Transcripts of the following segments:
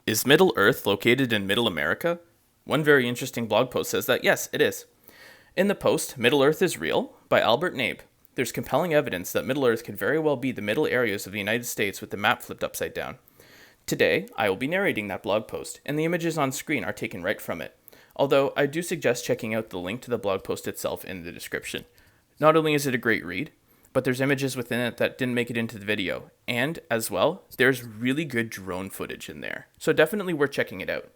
Is Middle Earth located in Middle America? One very interesting blog post says that yes, it is. In the post, Middle Earth is Real by Albert Knabe, there's compelling evidence that Middle Earth could very well be the middle areas of the United States with the map flipped upside down. Today, I will be narrating that blog post, and the images on screen are taken right from it, although I do suggest checking out the link to the blog post itself in the description. Not only is it a great read, but there's images within it that didn't make it into the video, and, as well, there's really good drone footage in there, so definitely worth checking it out.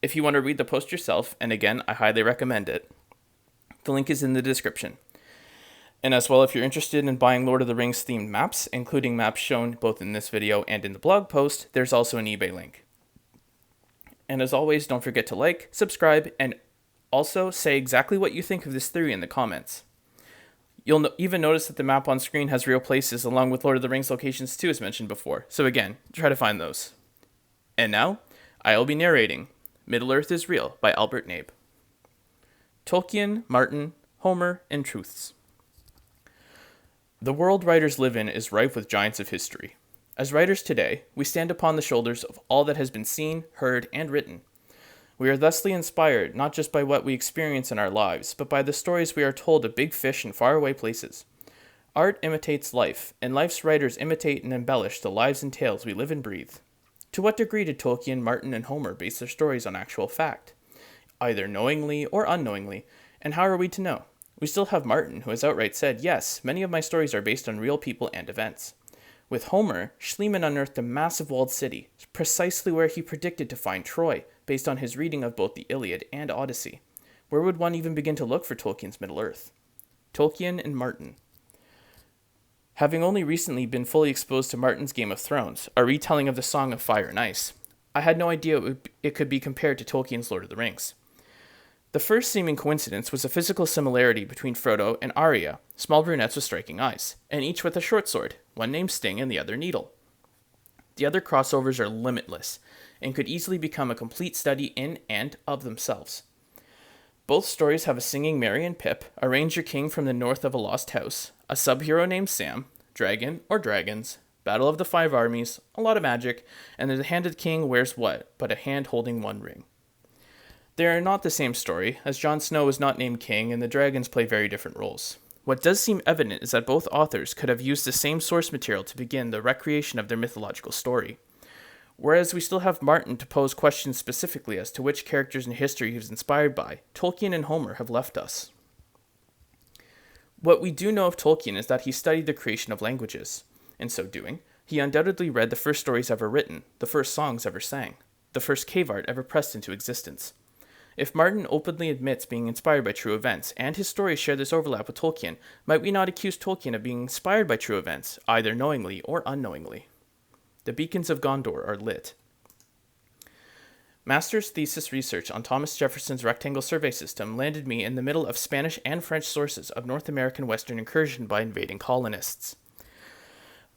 If you want to read the post yourself, and again, I highly recommend it, the link is in the description. And as well, if you're interested in buying Lord of the Rings themed maps, including maps shown both in this video and in the blog post, there's also an eBay link. And as always, don't forget to like, subscribe, and also say exactly what you think of this theory in the comments. You'll even notice that the map on screen has real places along with Lord of the Rings locations too, as mentioned before. So again, try to find those. And now, I will be narrating Middle Earth is Real by Albert Knabe. Tolkien, Martin, Homer, and Truths. The world writers live in is rife with giants of history. As writers today, we stand upon the shoulders of all that has been seen, heard, and written. We are thusly inspired not just by what we experience in our lives, but by the stories we are told of big fish in faraway places. Art imitates life, and life's writers imitate and embellish the lives and tales we live and breathe. To what degree did Tolkien, Martin, and Homer base their stories on actual fact? Either knowingly or unknowingly, and how are we to know? We still have Martin, who has outright said, yes, many of my stories are based on real people and events. With Homer, Schliemann unearthed a massive walled city, precisely where he predicted to find Troy, based on his reading of both the Iliad and Odyssey. Where would one even begin to look for Tolkien's Middle Earth? Tolkien and Martin. Having only recently been fully exposed to Martin's Game of Thrones, a retelling of the Song of Fire and Ice, I had no idea it could be compared to Tolkien's Lord of the Rings. The first seeming coincidence was a physical similarity between Frodo and Arya, small brunettes with striking eyes, and each with a short sword, one named Sting and the other Needle. The other crossovers are limitless, and could easily become a complete study in and of themselves. Both stories have a singing Merry and Pip, a ranger king from the north of a lost house, a sub-hero named Sam, dragon or dragons, battle of the 5 armies, a lot of magic, and the handed king wears what but a hand holding one ring. They are not the same story, as Jon Snow is not named king and the dragons play very different roles. What does seem evident is that both authors could have used the same source material to begin the recreation of their mythological story. Whereas we still have Martin to pose questions specifically as to which characters in history he was inspired by, Tolkien and Homer have left us. What we do know of Tolkien is that he studied the creation of languages. In so doing, he undoubtedly read the first stories ever written, the first songs ever sang, the first cave art ever pressed into existence. If Martin openly admits being inspired by true events, and his stories share this overlap with Tolkien, might we not accuse Tolkien of being inspired by true events, either knowingly or unknowingly? The beacons of Gondor are lit. Master's thesis research on Thomas Jefferson's rectangle survey system landed me in the middle of Spanish and French sources of North American Western incursion by invading colonists.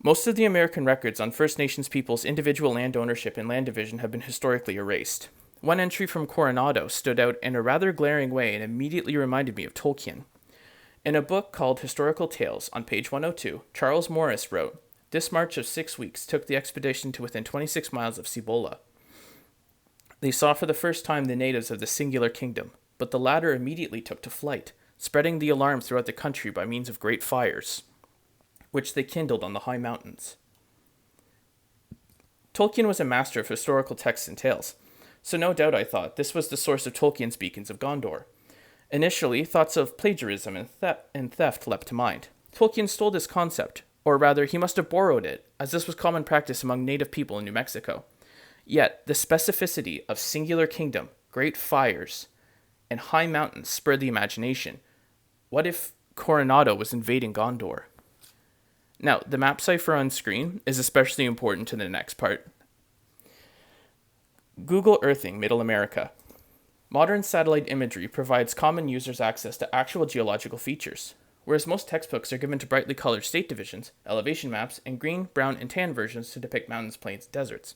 Most of the American records on First Nations peoples' individual land ownership and land division have been historically erased. One entry from Coronado stood out in a rather glaring way and immediately reminded me of Tolkien. In a book called Historical Tales, on page 102, Charles Morris wrote, "This march of 6 weeks took the expedition to within 26 miles of Cibola. They saw for the first time the natives of the singular kingdom, but the latter immediately took to flight, spreading the alarm throughout the country by means of great fires, which they kindled on the high mountains." Tolkien was a master of historical texts and tales, so no doubt I thought this was the source of Tolkien's Beacons of Gondor. Initially, thoughts of plagiarism and theft leapt to mind. Tolkien stole this concept, or rather, he must have borrowed it, as this was common practice among native people in New Mexico. Yet, the specificity of singular kingdom, great fires, and high mountains spurred the imagination. What if Coronado was invading Gondor? Now, the map cipher on screen is especially important to the next part. Google Earthing Middle America. Modern satellite imagery provides common users access to actual geological features, whereas most textbooks are given to brightly colored state divisions, elevation maps, and green, brown, and tan versions to depict mountains, plains, and deserts.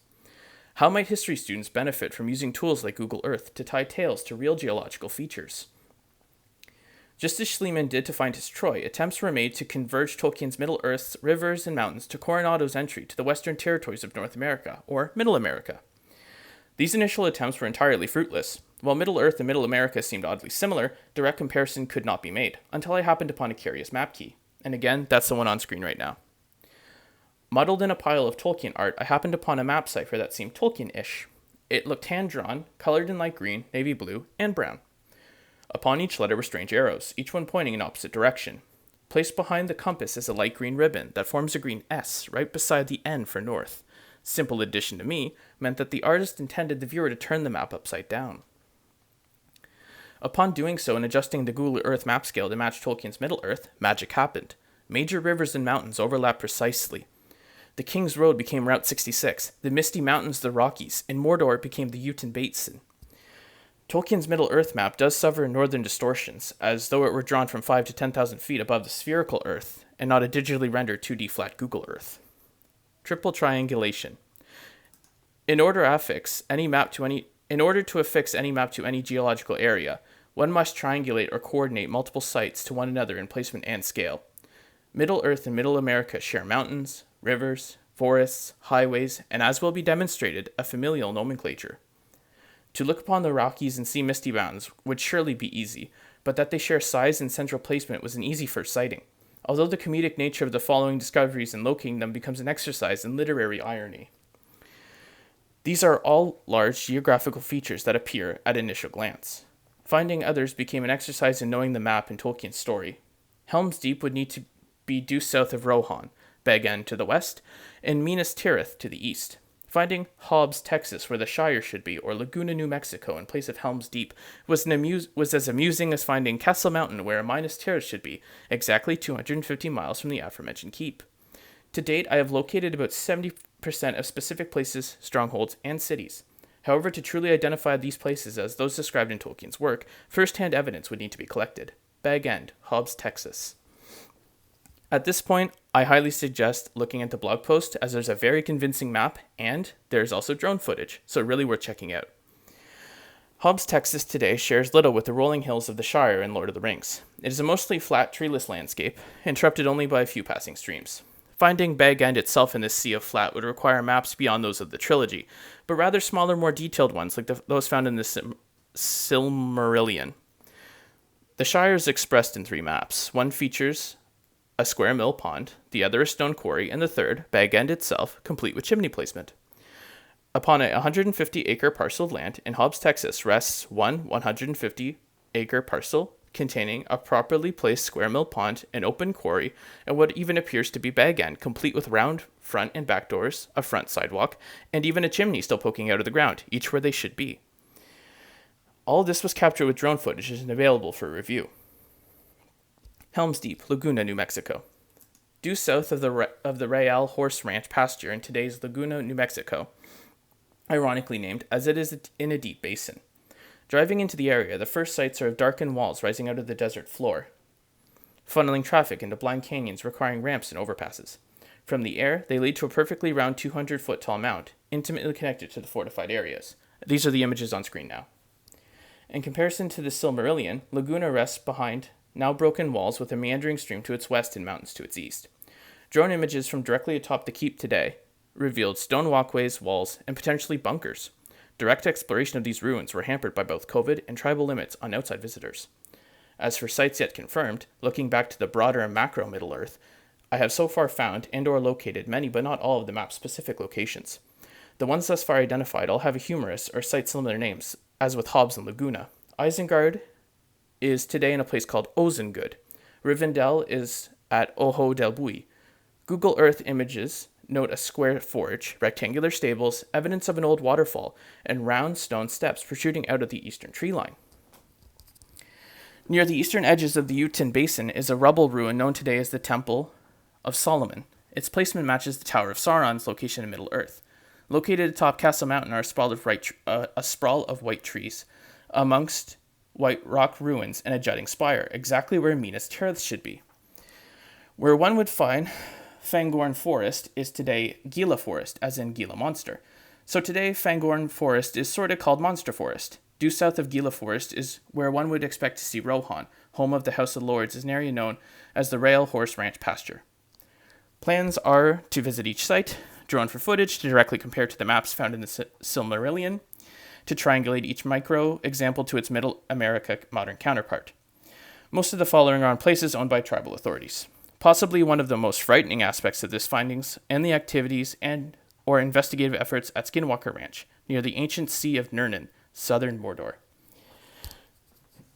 How might history students benefit from using tools like Google Earth to tie tales to real geological features? Just as Schliemann did to find his Troy, attempts were made to converge Tolkien's Middle Earth's rivers and mountains to Coronado's entry to the western territories of North America, or Middle America. These initial attempts were entirely fruitless. While Middle-earth and Middle America seemed oddly similar, direct comparison could not be made, until I happened upon a curious map key. And again, that's the one on screen right now. Muddled in a pile of Tolkien art, I happened upon a map cipher that seemed Tolkien-ish. It looked hand-drawn, colored in light green, navy blue, and brown. Upon each letter were strange arrows, each one pointing in opposite direction. Placed behind the compass is a light green ribbon that forms a green S right beside the N for north. Simple addition to me meant that the artist intended the viewer to turn the map upside down. Upon doing so and adjusting the Google Earth map scale to match Tolkien's Middle-earth, magic happened. Major rivers and mountains overlapped precisely. The King's Road became Route 66, the Misty Mountains the Rockies, and Mordor became the Uten Basin. Tolkien's Middle-earth map does suffer northern distortions, as though it were drawn from 5 to 10,000 feet above the spherical Earth, and not a digitally rendered 2D flat Google Earth. Triple triangulation. In order to affix any map to any geological area, one must triangulate or coordinate multiple sites to one another in placement and scale. Middle-earth and Middle America share mountains, rivers, forests, highways, and as will be demonstrated, a familial nomenclature. To look upon the Rockies and see Misty Mountains would surely be easy, but that they share size and central placement was an easy first sighting, although the comedic nature of the following discoveries in locating them becomes an exercise in literary irony. These are all large geographical features that appear at initial glance. Finding others became an exercise in knowing the map in Tolkien's story. Helm's Deep would need to be due south of Rohan, Bag End to the west, and Minas Tirith to the east. Finding Hobbs, Texas, where the Shire should be, or Laguna, New Mexico, in place of Helm's Deep, was as amusing as finding Castle Mountain, where Minas Tirith should be, exactly 250 miles from the aforementioned keep. To date, I have located about 70% of specific places, strongholds, and cities. However, to truly identify these places as those described in Tolkien's work, first-hand evidence would need to be collected. Bag End, Hobbs, Texas. At this point, I highly suggest looking at the blog post, as there's a very convincing map, and there's also drone footage, so really worth checking out. Hobbs, Texas today shares little with the rolling hills of the Shire in Lord of the Rings. It is a mostly flat, treeless landscape, interrupted only by a few passing streams. Finding Bag End itself in this sea of flat would require maps beyond those of the trilogy, but rather smaller, more detailed ones like those found in the Silmarillion. The Shire is expressed in 3 maps. One features a square mill pond, the other a stone quarry, and the third, Bag End itself, complete with chimney placement. Upon a 150-acre parcel of land in Hobbs, Texas, rests one 150-acre parcel containing a properly placed square mill pond, an open quarry, and what even appears to be Bag End, complete with round front and back doors, a front sidewalk, and even a chimney still poking out of the ground, each where they should be. All this was captured with drone footage and available for review. Helm's Deep, Laguna, New Mexico. Due south of the Real Horse Ranch pasture in today's Laguna, New Mexico, ironically named as it is in a deep basin. Driving into the area, the first sights are of darkened walls rising out of the desert floor, funneling traffic into blind canyons requiring ramps and overpasses. From the air, they lead to a perfectly round 200-foot tall mound, intimately connected to the fortified areas. These are the images on screen now. In comparison to the Silmarillion, Laguna rests behind now broken walls with a meandering stream to its west and mountains to its east. Drone images from directly atop the keep today revealed stone walkways, walls, and potentially bunkers. Direct exploration of these ruins were hampered by both COVID and tribal limits on outside visitors. As for sites yet confirmed, looking back to the broader and macro Middle-earth, I have so far found and or located many but not all of the map's specific locations. The ones thus far identified all have a humorous or site-similar names, as with Hobbs and Laguna. Isengard is today in a place called Ozengud. Rivendell is at Ojo del Bui. Google Earth images note a square forge, rectangular stables, evidence of an old waterfall, and round stone steps protruding out of the eastern tree line. Near the eastern edges of the Uten Basin is a rubble ruin known today as the Temple of Solomon. Its placement matches the Tower of Sauron's location in Middle-earth. Located atop Castle Mountain are a sprawl of white trees, amongst white rock ruins and a jutting spire, exactly where Minas Tirith should be. Where one would find Fangorn Forest is today Gila Forest, as in Gila Monster. So today, Fangorn Forest is sort of called Monster Forest. Due south of Gila Forest is where one would expect to see Rohan, home of the House of Lords, is an area known as the Rail Horse Ranch pasture. Plans are to visit each site, drone for footage to directly compare to the maps found in the Silmarillion, to triangulate each micro example to its Middle America modern counterpart. Most of the following are on places owned by tribal authorities. Possibly one of the most frightening aspects of this findings and the activities and or investigative efforts at Skinwalker Ranch, near the ancient Sea of Nirnan, southern Mordor.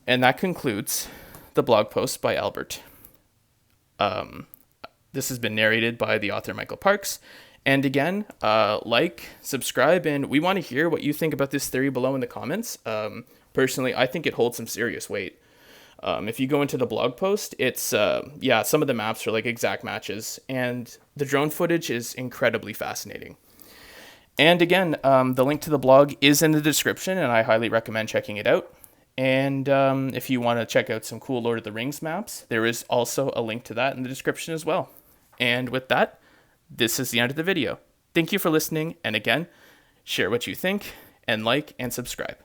And that concludes the blog post by Albert. This has been narrated by the author Michael Parks. And again, like, subscribe, and we want to hear what you think about this theory below in the comments. Personally, I think it holds some serious weight. If you go into the blog post, it's, some of the maps are like exact matches, and the drone footage is incredibly fascinating. And again, the link to the blog is in the description, and I highly recommend checking it out. And if you want to check out some cool Lord of the Rings maps, there is also a link to that in the description as well. And with that, this is the end of the video. Thank you for listening, and again, share what you think, and like and subscribe.